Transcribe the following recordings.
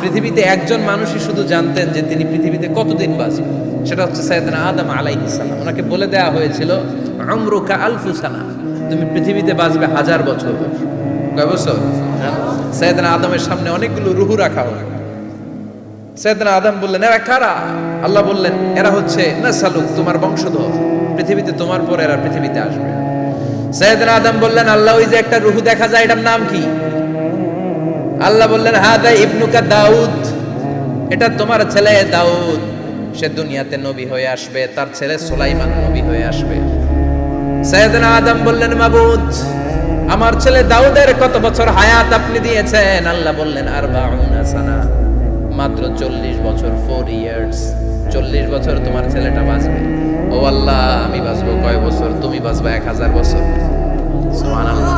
পৃথিবীতে একজন মানুষই শুধু জানতেন যে তিনি পৃথিবীতে কতদিন বাঁচবেন, সেটা হচ্ছে সাইয়েদনা আদম আলাইহিস সালাম। ওনাকে বলে দেওয়া হয়েছিল উমরুকা আলফু সানা, তুমি পৃথিবীতে বাঁচবে 1000 বছর। কয় বছর? সাইয়েদনা আদমের সামনে অনেকগুলো রুহু রাখা হলো। সাইয়েদনা আদম বললেন, এরা কারা? আল্লাহ বললেন, এরা হচ্ছে নাসালুক, তোমার বংশধর, পৃথিবীতে তোমার পর এরা পৃথিবীতে আসবে। সাইয়েদনা আদম বললেন, আল্লাহ ওই যে একটা রুহু দেখা যায়, এটার নাম কি? আল্লাহ বললেন, হাদা ইবনুকা দাউদ, এটা তোমার ছেলে দাউদ, সে দুনিয়াতে নবী হয়ে আসবে, তার ছেলে সুলাইমান নবী হয়ে আসবে। সাইয়েদনা আদম বললেন, মাবুদ, আমার ছেলে দাউদের কত বছর হায়াত আপনি দিয়েছেন? আল্লাহ বললেন, 40 সানা, মাত্র 40 বছর, 4 ইয়ার্স, 40 বছর তোমার ছেলেটা বাঁচবে। ও আল্লাহ, আমি বাঁচবো কয় বছর? তুমি বাঁচবা 1000 বছর। সুবহানাল্লাহ।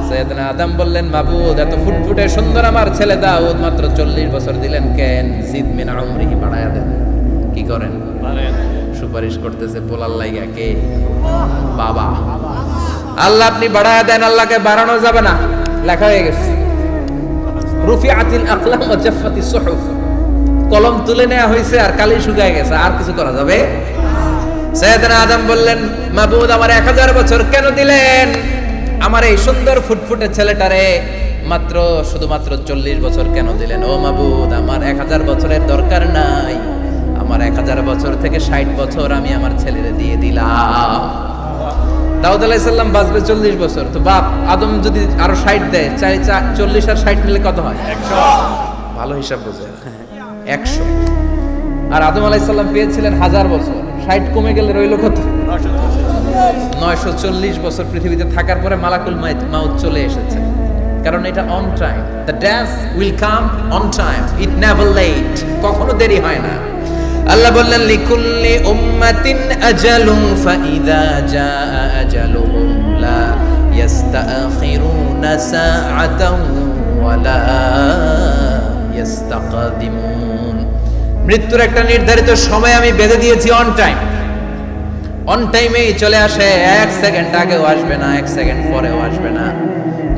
সাইয়েদনা আদম বললেন, মাবুদ, এত ফুটফুটে সুন্দর আমার ছেলে দাউদ, মাত্র 40 বছর দিলেন কেন? জিদ মিন উমরিহি, বাড়ায়া দেন। কি করেন? সুপারিশ করতেছে পোলার লাইগা কে? বাবা। আল্লাহ আপনি বাড়ায়া দেন। আল্লাহকে বাড়ানো যাবে না, লেখা হয়ে গেছে। রুফিআতিল আকলাম ওয়া জাফফাতিস সুহুফ, কলম তুলে নেওয়া হয়েছে আর কালি শুকায় গেছে, আর কিছু করা যাবে? সাইয়েদনা আদম বললেন, মাবুদ, আমার 1000 বছর কেন দিলেন? আমার এই সুন্দর ফুটফুটে ছেলেটারে মাত্র শুধুমাত্র 40 বছর কেন দিলেন? ও মাবুদ, আমার 1000 বছরের দরকার নাই, আমার 1000 বছর থেকে 60 বছর আমি আমার ছেলেরে দিয়ে দিলাম। দাউদ আলাইহিস সালাম বাঁচবে 40 বছর, তো বাপ আদম যদি আরো 60 দেয়, 40 আর 60 মিলে কত হয়? 100। ভালো হিসাব বোঝে, 100। আর আদম আলাইহিস সালাম পেয়েছিলেন 1000 বছর, 60 কমে গেলে রইল কত? 940 বছর পৃথিবীতে থাকার পরে মালাকুল মাউত চলে এসেছে, কারণ এটা on time. The death will come on time, it never late, কখনো দেরি হয় না। আল্লাহ বললেন, লিকুল্লি উম্মাতিন আজালুন ফাইদা জাআ আজালুহুম লা ইস্তাখিরুনা সাআতান ওয়া লা ইস্তাকদিমুন। মৃত্যুর একটা নির্ধারিত সময় আমি বেঁধে দিয়েছি, অন টাইম। অন টাইমেই চলে আসে, 1 সেকেন্ড আগেও আসবে না, 1 সেকেন্ড পরেও আসবে না।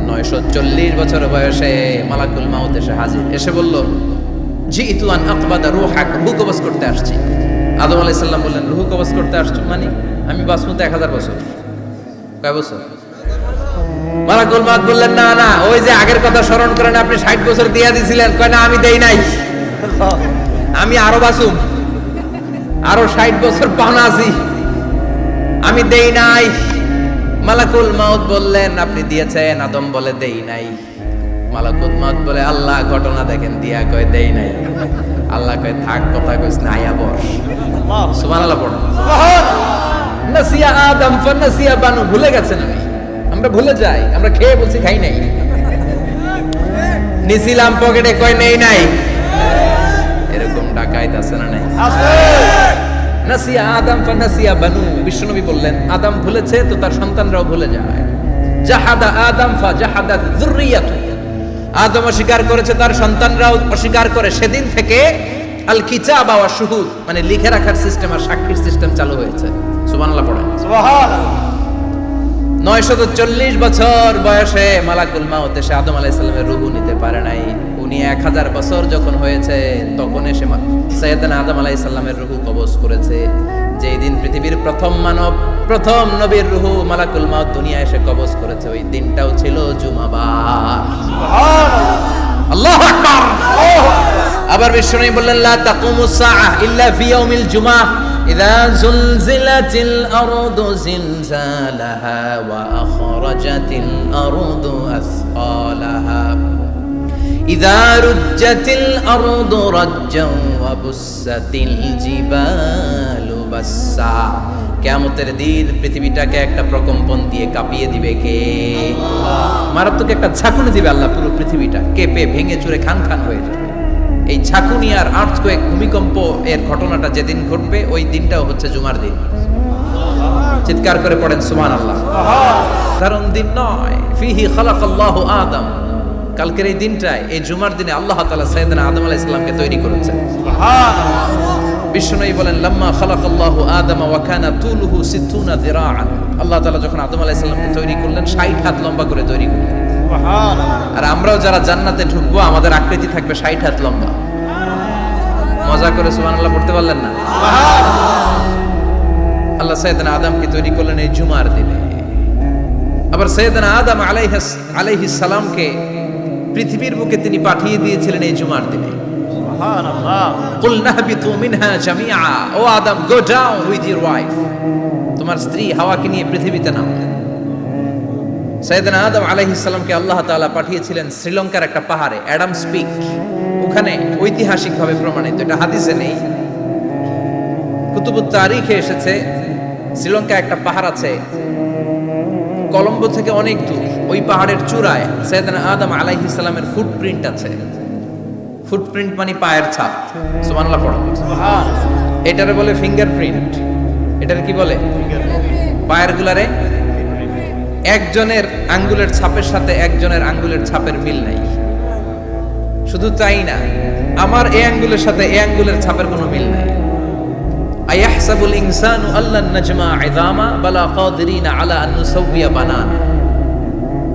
940 বছর বয়সে মালাকুল মাউত এসে হাজির, এসে বলল, জিতু আন আকবাদা রূহাক, রূহ কবজ করতে আসছি। আদম আলাইহিস সালাম বললেন, রূহ কবজ করতে আসছো মানে? আমি বাঁচবো তো 1000 বছর। কয় বছর? মালাকুল মাউত বললেন, না না, ওই যে আগের কথা স্মরণ করেন, আপনি 60 বছর দিয়া দিছিলেন। কয় না, আমি দেই নাই, আমি আরো বাঁচুম, আরো 60 বছর পাওনা আছি, আমি দেই নাই। মালাকুল মাউত বললেন, আপনি দিয়েছেন? আদম বলে, দেই নাই। মালাকুল মাউত বলে, আল্লাহ ঘটনা দেখেন, দিয়া কয় দেই নাই। আল্লাহ কয়, থাক, কথা কইস না, আয়া বস। সুবহানাল্লাহ পড়ো। নাসিয়া আদম ফানাসিয়া বানু, ভুলে গেছেন। আমরা ভুলে যাই, আমরা খেয়ে বলছি খাই নাই, নিছিলাম পকেটে, কয় নেই নাই। এরকম ডাকাইত আছে না নাই? নাসিয়া আদম ফানাসিয়া বানু, বিশ্বনবী বললেন, আদম ভুলেছে তো তার সন্তানরাও ভুলে যায়। জাহাদা আদম ফাজাহাদাত যুররিয়াতু, আদম অস্বীকার করেছে, তার সন্তানরাও অস্বীকার করে। সেদিন থেকে আল কিতাব ওয়া শুহুদ, মানে লিখে রাখার সিস্টেম আর সাক্ষীর সিস্টেম চালু হয়েছে। সুবহানাল্লাহ পড়েন। সুবহানাল্লাহ। 940 বছর বয়সে মালাকুল মাউত এসে আদম আলাইহিস সালামের রূহ নিতে পারে নাই। উনি 1000 বছর যখন হয়েছে তখন এসে সাইয়েদনা আদম আলাইহিস সালামের রূহ কবজ করেছে। যেই দিন পৃথিবীর প্রথম মানব, প্রথম নবীর রূহ মালাকুল মাউত দুনিয়া এসে কবজ করেছে, ওই দিনটাও ছিল জুমাবার। সুবহানাল্লাহ, আল্লাহু আকবার। আবার বিশ্বনবী বললেন, লা তাকুমুস সাআহ ইল্লা ফি ইয়াউমিল জুমআহ ইযা যুলজিলাতিল আরদু জিলজালাহা ওয়া আখরাজাতিল আরদু আসফালাহা ইযা রুজ্জাতিল আরদু রাজ্জান ওয়া বুসাতিল জিবালু বাসসা। কিয়ামতের দিন পৃথিবীটাকে একটা প্রকম্পন দিয়ে কাঁপিয়ে দিবে কে? আল্লাহ। মারাত্মক একটা ঝাঁকুনি দিবে আল্লাহ, পুরো পৃথিবীটা কেঁপে ভেঙে চুরে খান খান হয়ে যাবে। এই ঝাঁকুনি আর আর্থকোয়েক, ভূমিকম্প এর ঘটনাটা যেদিন ঘটবে ওই দিনটাও হচ্ছে জুমার দিন। চিৎকার করে পড়েন সুবহানাল্লাহ। সাধারণ দিন নয়, ফিহি খালাকাল্লাহু আদম। কালকের এই দিনটায়, এই জুমার দিনে আল্লাহ তাআলা সাইয়েদনা আদম আলাইহিস সালামকে তৈরি করেছেন। সুবহানাল্লাহ। বিশ্বনবী বলেন, লাম্মা খালাকাল্লাহু আদম ওয়া কানা তুলুহু 60 যিরাআন। আল্লাহ তাআলা যখন আদম আলাইহিস সালামকে তৈরি করলেন, 60 হাত লম্বা করে তৈরি করলেন। আর আমরাও যারা জান্নাতে ঢুকবো আমাদের আকৃতি থাকবে 60 হাত লম্বা। মজা করে সুবহানাল্লাহ পড়তে পারলেন না? আল্লাহ সাইয়েদনা আদমকে তৈরি করলেন এই জুমার দিনে। আবার সাইয়েদনা আদম আলাইহিস সালামকে পৃথিবীর বুকে তিনি পাঠিয়ে দিয়েছিলেন এই জুমার দিনে। সুবহানাল্লাহ। কুল নাহবিতু মিনহা জামিআ, ও Adam go down with your wife, তোমার স্ত্রী হাওয়াকে নিয়ে পৃথিবীতে নাও। সাইয়েদনা আদম আলাইহিস সালামকে আল্লাহ তাআলা পাঠিয়েছিলেন শ্রীলঙ্কার একটা পাহাড়ে, অ্যাডামস পিক। ওখানে ঐতিহাসিকভাবে প্রমাণিত, এটা হাদিসে নেই, কুতুবুত তারিখে এসেছে। শ্রীলঙ্কা একটা পাহাড় আছে, কলম্বো থেকে অনেক দূর। ওই পাহাড়ের চূড়ায় সাইয়েদনা আদম আলাইহিস সালামের ফুটপ্রিন্ট আছে। ফুটপ্রিন্ট মানে পায়ের ছাপ। সুবহানাল্লাহ পড়ো। সুবহান। এটারে বলে ফিঙ্গারপ্রিন্ট। এটার কি বলে? পায়ের গুলারে একজনের আঙ্গুলের ছাপের সাথে একজনের আঙ্গুলের ছাপের মিল নাই। শুধু তাই না, আমার এই আঙ্গুলের সাথে এই আঙ্গুলের ছাপের কোনো মিল নাই। আয়াহসাবুল ইনসানু আল্লান নাজমা ইযামা বালা কাদিরিনা আলা আন নুসাউইয়া বানান।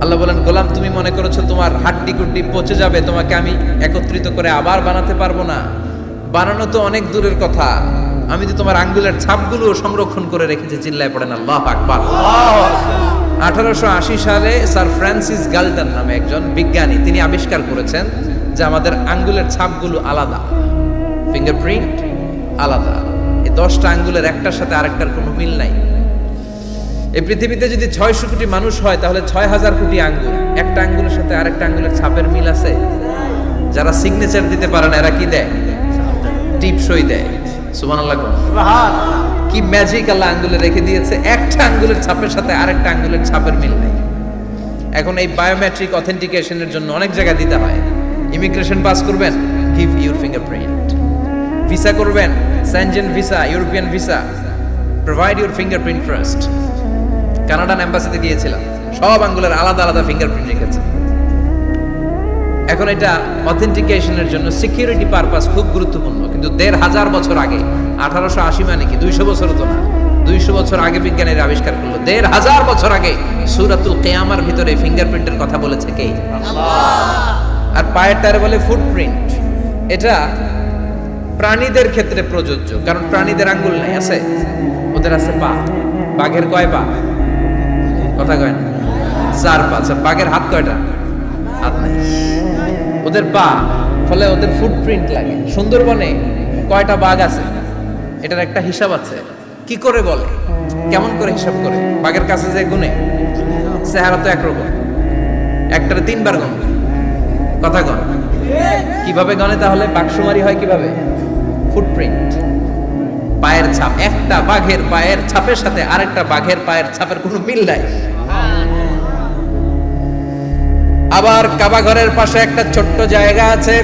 আল্লাহ বলেন, গোলাম তুমি মনে করেছো তোমার হাড্ডি গুড্ডি পচে যাবে, তোমাকে আমি একত্রিত করে আবার বানাতে পারবো না? বানানো তো অনেক দূরের কথা, আমি তো তোমার আঙ্গুলের ছাপগুলো সংরক্ষণ করে রেখেছি। চিল্লায় পড়েন আল্লাহু আকবার। 1880 সালে স্যার ফ্রান্সিস গাল্টন নামে একজন বিজ্ঞানী, তিনি আবিষ্কার করেছেন যে আমাদের আঙ্গুলের ছাপগুলো আলাদা, ফিঙ্গারপ্রিন্ট আলাদা। এই 10টা আঙ্গুলের একটার সাথে আরেকটার কোনো মিল নাই। এই পৃথিবীতে যদি 600 কোটি মানুষ হয় তাহলে 6000 কোটি আঙ্গুল, একটা আঙ্গুলের সাথে আরেকটা আঙ্গুলের ছাপের মিল আছে? যারা সিগনেচার দিতে পারে না এরা কি দেয়? টিপসই দেয়। সুবহানাল্লাহ। কি ম্যাজিক আল্লাহ আঙ্গুলে রেখে দিয়েছে, একটা আঙ্গুলের ছাপের সাথে আরেকটা আঙ্গুলের ছাপের মিল নেই। এখন এই বায়োমেট্রিক অথেন্টিকেশনের জন্য অনেক জায়গায় দিতে হয়। ইমিগ্রেশন পাস করবেন, গিভ ইউর ফিঙ্গারপ্রিন্ট। ভিসা করবেন, Schengen visa, European visa, provide your fingerprint first. Canadian এম্বাসিতে গিয়েছিলাম, সব আঙ্গুলের আলাদা আলাদা ফিঙ্গারপ্রিন্ট রেখেছে। এখন এটা অথেন্টিকেশনের জন্য সিকিউরিটি পারপাস খুব গুরুত্বপূর্ণ। কিন্তু 1500 বছর আগে, 1880 মানে কি 200 বছর তো না, 200 বছর আগে বিজ্ঞানীরা আবিষ্কার করলো। 1500 বছর আগে সূরাতুল কিয়ামার ভিতরে ফিঙ্গারপ্রিন্টের কথা বলেছে কে? আল্লাহ। আর পায়েরটারে বলে ফুটপ্রিন্ট। এটা প্রাণীদের ক্ষেত্রে প্রযোজ্য, কারণ প্রাণীদের আঙ্গুল নাই, আছে? ওদের আছে পা। বাঘের কয় পা? কথা কয় না? 4 পা। বাঘের হাত কয়টা? হাত নাই, ওদের পা। ফলে ওদের ফুটপ্রিন্ট লাগে। সুন্দরবনে কয়টা বাঘ আছে এটার একটা হিসাব আছে। কি করে বলে, কেমন করে হিসাব করে? বাঘের কাছে যে গুনে, চেহারা তো একরকম, একটার 3 বার গণ। কথা কন, কিভাবে গনে তাহলে? বাঘশুমারি হয় কিভাবে? ফুটপ্রিন্ট, পায়ের ছাপ। একটা বাঘের পায়ের ছাপের সাথে আরেকটা বাঘের পায়ের ছাপের কোনো মিল নাই। আবার কাবা ঘরের পাশে একটা ছোট্ট জায়গা আছে,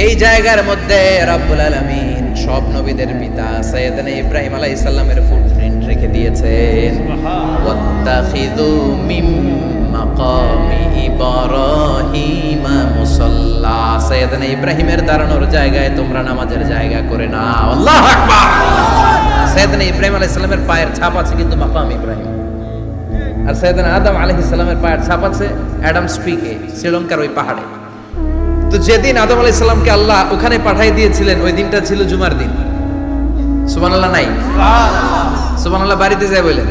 এই জায়গার মধ্যে রব্বুল আলামিন সব নবীদের পিতা সাইয়েদনা ইব্রাহিম আলাইহিস সালামের ফুটপ্রিন্ট রেখে দিয়েছেন। ওয়াত্তাখিযু মিম মাকামি ইব্রাহিম মুসাল্লা, সাইয়েদনা ইব্রাহিমের দাঁড়ানোর জায়গায় তোমরা নামাজের জায়গা করে নাও। আল্লাহু আকবার। সাইয়েদনা ইব্রাহিম আলাইহিস সালামের পায়ের ছাপ আছে কিন্তু মাকাম ইব্রাহিম। আর সাইয়েদনা আদম আলাইহিস সালামের পায়ের ছাপ আছে অ্যাডামস পিকে, শ্রীলঙ্কার ওই পাহাড়ে। তো যেদিন আদম আলাইহিস সালামকে আল্লাহ ওখানে পাঠিয়ে দিয়েছিলেন, ওই দিনটা ছিল জুমার দিন। সুবহানাল্লাহ নাই? সুবহানাল্লাহ বাড়িতে যায় বলেন,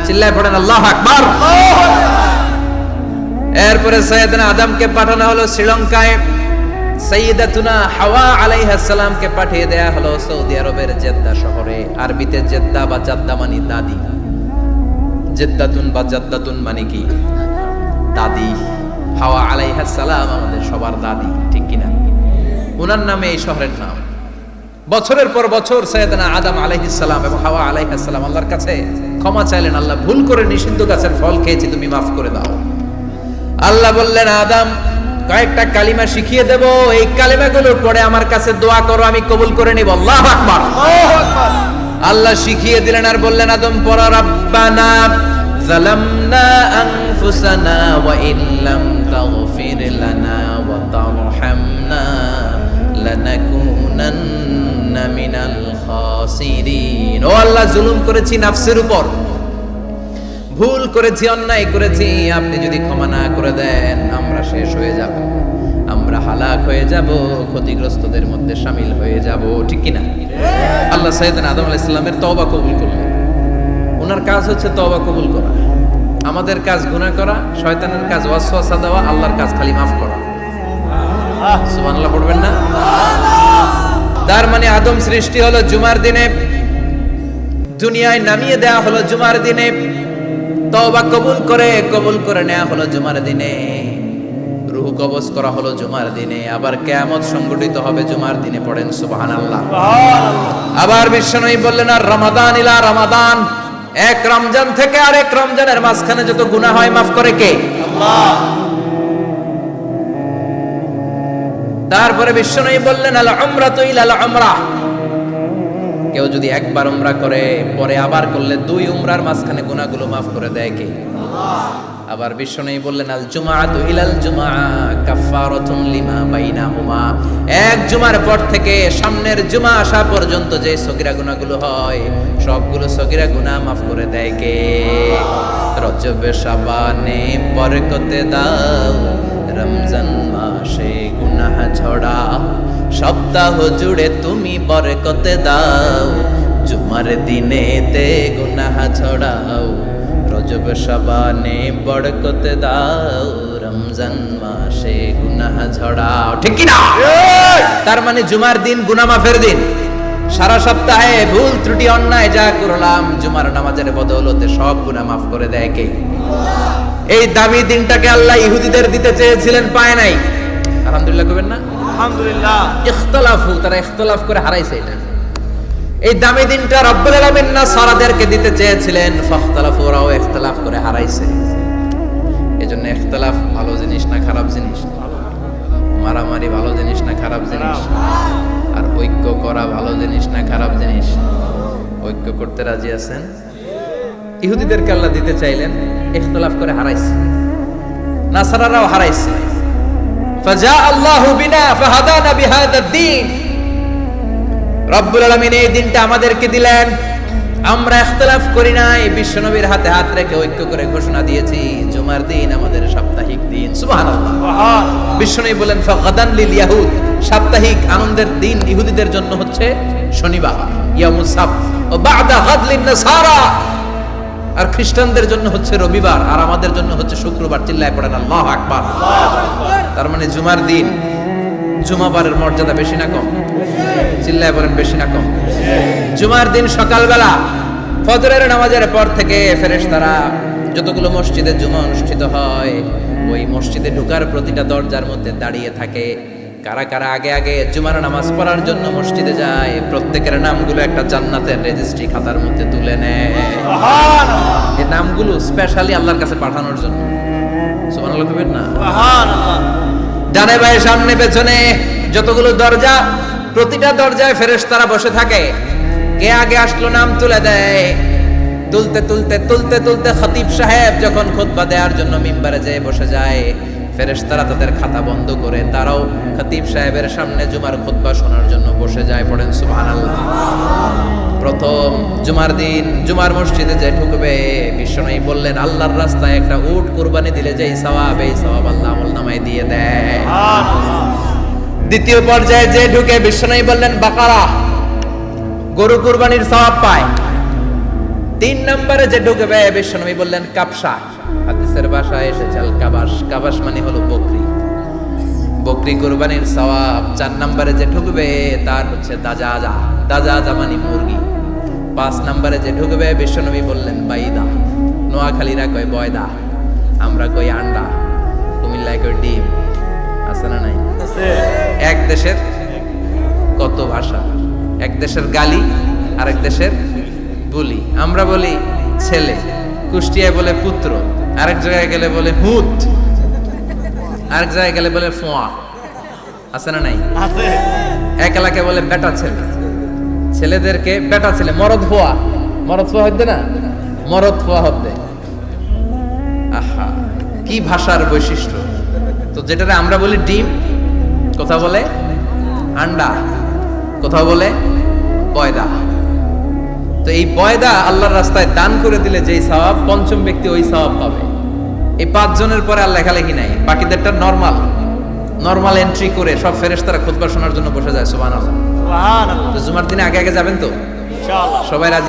চিল্লায় পড়েন আল্লাহু আকবার। এরপরে সাইয়েদনা আদমকে পাঠানো হলো শ্রীলঙ্কায়, সাইয়্যিদাতুনা হাওয়া আলাইহিস সালামকে পাঠিয়ে দেয়া হলো সৌদি আরবের জেদ্দা শহরে। আরবিতে জেদ্দা বা জাদ্দা মানে দাদি। জেদ্দাতুন বা জাদ্দাতুন মানে কি? দাদি। হাওয়া আলাইহিস সালাম আমাদের সবার দাদি, ঠিক কিনা? ওনার নামে এই শহরের নাম। বছরের পর বছর সাইয়েদনা আদম আলাইহিস সালাম এবং হাওয়া আলাইহিস সালাম আল্লাহর কাছে ক্ষমা চাইলেন, আল্লাহ ভুল করে নিষিদ্ধ গাছের ফল খেয়েছি, তুমি মাফ করে দাও। আল্লাহ বললেন, আদম কয়েকটা কালিমা শিখিয়ে দেব, এই কালিমাগুলো পড়ে আমার কাছে দোয়া করো, আমি কবুল করে নিব। আল্লাহু আকবার। আল্লাহ শিখিয়ে দিলেন আর বললেন, আদম পড়ো, রাব্বানা যালামনা আনফুসানা ওয়া ইল্লাম তাগফির লানা ওয়া তারহামনা লানাকুনান্না মিনাল খাসিরিন। ও আল্লাহ, জুলুম করেছি নাফসের উপর, ভুল করেছি, অন্যায় করেছি, আপনি যদি ক্ষমা না করে দেন আমরা শেষ হয়ে যাব, আমরা হালাক হয়ে যাব, ক্ষতিগ্রস্তদের মধ্যে শামিল হয়ে যাব, ঠিক কিনা? আল্লাহ সাইয়েদনা আদম আলাইহিস সালামের তওবা কবুল করলেন। ওনার কাজ হচ্ছে তওবা কবুল করা, আমাদের কাজ গুনাহ করা, শয়তানের কাজ ওয়াসওয়াসা দেওয়া, আল্লাহর কাজ খালি মাফ করা। সুবহানাল্লাহ পড়বেন না? তার মানে আদম সৃষ্টি হলো জুমার দিনে, দুনিয়ায় নামিয়ে দেয়া হলো জুমার দিনে, তওবা কবুল করে নেওয়া হলো জুমার দিনে, রূহ কবজ করা হলো জুমার দিনে, আবার কিয়ামত সংগঠিত হবে জুমার দিনে। পড়েন সুবহানাল্লাহ। আবার বিশ্বনবী বললেন, আর রমাদান ইলা রমাদান, এক রমজান থেকে আরেক রমজানের মাঝখানে যত গুনাহ হয় মাফ করে কে? আল্লাহ। তারপরে বিশ্বনবী বললেন, আল উমরাতু ইলাল উমরাহ, কেউ যদি একবার উমরা করে পরে আবার করলে দুই উমরার মাঝখানে গুনাহগুলো মাফ করে দেয় কে? আল্লাহ। আবার বিশ্বনবী বললেন, আল জুমআতু ইলাল জুমআ কাফফারাতুন লিমা বাইনাহুমা, এক জুমার পর থেকে সামনের জুমা আসা পর্যন্ত যে সগীরা গুনাহগুলো হয় সবগুলো সগীরা গুনাহ মাফ করে দেয় কে? রজব শাবানে বরকতে দাও, রমজান মাসে গুনাহ ঝরা, সপ্তাহ জুড়ে তুমি বরকতে দাও, জুমার দিনেতে গুনাহ ছড়াও, রজব শাবানে বরকতে দাও, রমজান মাসে গুনাহ ঝড়াও, ঠিক কি না? তার মানে জুমার দিন গুনাহ মাফের দিন। সারা সপ্তাহে ভুল ত্রুটি অন্যায় যা করলাম জুমার নামাজের বদৌলতে সব গুনাহ মাফ করে দেয় কে? এই দামি দিনটাকে আল্লাহ ইহুদিদের দিতে চেয়েছিলেন, পায় নাই। আলহামদুলিল্লাহ কইবেন না? আলহামদুলিল্লাহ। ইখতিলাফু, তারা ইখতিলাফ করে হারাইছে এটা। এই দামি দিনটা রব্বুল আলামিন নাসারাদেরকে দিতে চেয়েছিলেন, ফাখতালাফু, ওরাও ইখতিলাফ করে হারাইছে। এজন্য ইখতিলাফ ভালো জিনিস না খারাপ জিনিস? মারামারি ভালো জিনিস না খারাপ জিনিস? আর ঐক্য করা ভালো জিনিস না খারাপ জিনিস? ঐক্য করতে রাজি আছেন? ইহুদিদেরকে আল্লাহ দিতে চাইলেন, ইখতিলাফ করে হারাইছে, নাসারারাও হারাইছে। ফাজা আল্লাহু বিনা ফাহাদানা বিহাদা দ্বীন, রব্বুল আলামিন এই দিনটা আমাদেরকে দিলেন, আমরা ইখতিলাফ করি নাই, বিশ্বনবীর হাতে হাত রেখে ঐক্য করে ঘোষণা দিয়েছি জুমার দিন আমাদের সাপ্তাহিক দিন। সুবহানাল্লাহ। বিশ্বনবী বলেন, ফাগাদান লিল ইয়াহুদ, সাপ্তাহিক আনন্দের দিন ইহুদিদের জন্য হচ্ছে শনিবার, ইয়ামুস সাbt, ও বা'দা গাদ লিন নাসারা, আর খ্রিস্টানদের জন্য হচ্ছে রবিবার, আর আমাদের জন্য হচ্ছে শুক্রবার। চিল্লায় পড়েন আল্লাহু আকবার। তার মানে জুমার দিন, জুমাবারের মর্যাদা বেশি না কম? চিল্লায় বলেন বেশি না কম? জুমার দিন সকালবেলা ফজরের নামাজের পর থেকে ফেরেশতারা যতগুলো মসজিদে জুমা অনুষ্ঠিত হয় ওই মসজিদে ঢোকার প্রতিটা দরজার মধ্যে দাঁড়িয়ে থাকে। কারা কারা আগে আগে জুমার নামাজ পড়ার জন্য মসজিদে যায়, প্রত্যেকের নামগুলো একটা জান্নাতের রেজিস্ট্রি খাতার মধ্যে তুলে নেয়। সুবহানাল্লাহ। এই নামগুলো স্পেশালি আল্লাহর কাছে পাঠানোর জন্য। সুবহানাল্লাহ কইবেন না? সুবহানাল্লাহ। ডানে বায়ে সামনে পেছনে যতগুলো দরজা, প্রতিটা দরজায় ফেরেশতারা বসে থাকে। কে আগে আসলো নাম তুলে দেয়। তুলতে তুলতে তুলতে তুলতে খতিব সাহেব যখন খুতবা দেওয়ার জন্য মিম্বারে যেয়ে বসে যায়, ফেরেশতারা তাদের খাতা বন্ধ করে তারাও খতিব সাহেবের সামনে জুমার খুতবা শোনার জন্য বসে যায়। পড়েন সুবহানাল্লাহ। প্রথম জুমার দিন জুমার মসজিদে যে ঢুকবে, বিশ্বনবী বললেন আল্লাহর রাস্তায় একটা উট কুরবানি দিলে যেই সওয়াব, এই সওয়াব আল্লাহ আমলনামায় দিয়ে দেয়। দ্বিতীয় পর্যায়ে যে ঢুকে, বিশ্বনবী বললেন বাকারা, গরু কুরবানির সওয়াব পায়। তিন নম্বরে যে ঢুকবে, বিশ্বনবী বললেন কাবসা, হাদিসের ভাষায় এসেছে আল কাবাস, কাবাস মানে হলো বকরি, বকরি কুরবানির সওয়াব। চার নম্বরে যে ঢুকবে তার হচ্ছে দাজাজা, দাজাজা মানে মুরগি। পাঁচ নম্বরে যে ঢুকবে, বিশ্বনবী বললেন বাইদা, নোয়াখালীরা কয় বয়দা, আমরা কই আন্ডা, কুমিল্লায় কই ডিম। আছে না নাই? এক দেশের কত ভাষা, এক দেশের গালি আর এক দেশের বলি। আমরা বলি ছেলে, কুষ্টিয়ায় বলে পুত্র, আরেক জায়গায় গেলে বলে হুত, আরেক জায়গায় গেলে বলে ফোয়া। আছে না নাই? এক এলাকায় বলে বেটা ছেলে, ছেলেদেরকে বেটা ছেলে, মরদ ফোয়া, মরদ ফোয়া হইতে না, মরদ ফোয়া হতে। আহা, কি ভাষার বৈশিষ্ট্য। তো যেটারে আমরা বলি ডিম, কথা বলে আন্ডা, কথা বলে বয়দা। তো এই বয়দা আল্লাহর রাস্তায় দান করে দিলে যেই সওয়াব, পঞ্চম ব্যক্তি ওই সওয়াব পাবে। এই 5 জনের পরে আর লেখালেখি নাই, বাকিদেরটা নরমাল এন্ট্রি করে সব ফেরেশতারা খুতবা শোনার জন্য বসে যায়। সুবহানাল্লাহ। সুবহানাল্লাহ। তো জুমার দিনে আগে আগে যাবেন তো ইনশাআল্লাহ। সবাই রাজি?